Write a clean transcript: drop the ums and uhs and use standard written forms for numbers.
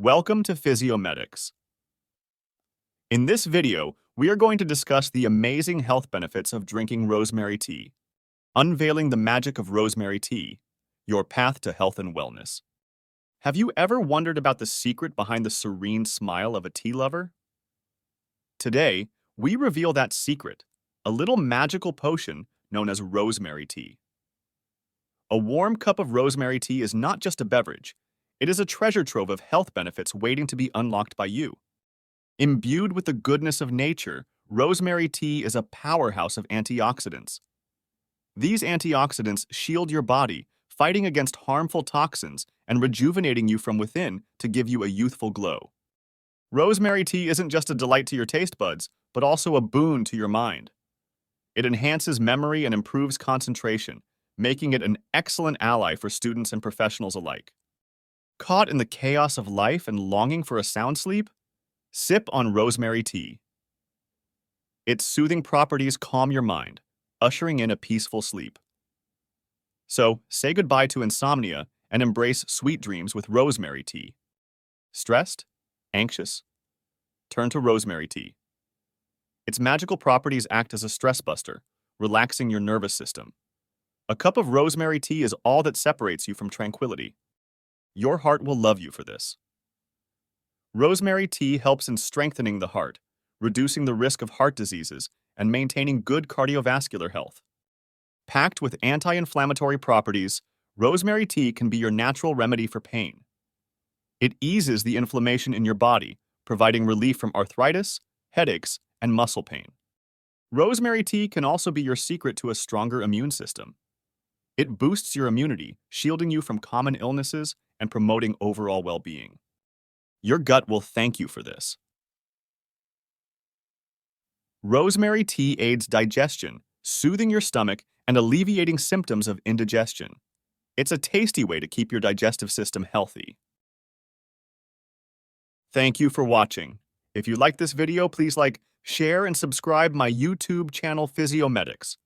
Welcome to Physiomedics. In this video, we are going to discuss the amazing health benefits of drinking rosemary tea, unveiling the magic of rosemary tea, your path to health and wellness. Have you ever wondered about the secret behind the serene smile of a tea lover? Today, we reveal that secret, a little magical potion known as rosemary tea. A warm cup of rosemary tea is not just a beverage, it is a treasure trove of health benefits waiting to be unlocked by you. Imbued with the goodness of nature, rosemary tea is a powerhouse of antioxidants. These antioxidants shield your body, fighting against harmful toxins and rejuvenating you from within to give you a youthful glow. Rosemary tea isn't just a delight to your taste buds, but also a boon to your mind. It enhances memory and improves concentration, making it an excellent ally for students and professionals alike. Caught in the chaos of life and longing for a sound sleep? Sip on rosemary tea. Its soothing properties calm your mind, ushering in a peaceful sleep. So, say goodbye to insomnia and embrace sweet dreams with rosemary tea. Stressed? Anxious? Turn to rosemary tea. Its magical properties act as a stress buster, relaxing your nervous system. A cup of rosemary tea is all that separates you from tranquility. Your heart will love you for this. Rosemary tea helps in strengthening the heart, reducing the risk of heart diseases, and maintaining good cardiovascular health. Packed with anti-inflammatory properties, rosemary tea can be your natural remedy for pain. It eases the inflammation in your body, providing relief from arthritis, headaches, and muscle pain. Rosemary tea can also be your secret to a stronger immune system. It boosts your immunity, shielding you from common illnesses and promoting overall well-being. Your gut will thank you for this. Rosemary tea aids digestion, soothing your stomach and alleviating symptoms of indigestion. It's a tasty way to keep your digestive system healthy. Thank you for watching. If you like this video, please like, share, and subscribe my YouTube channel Physiomedics.